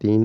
3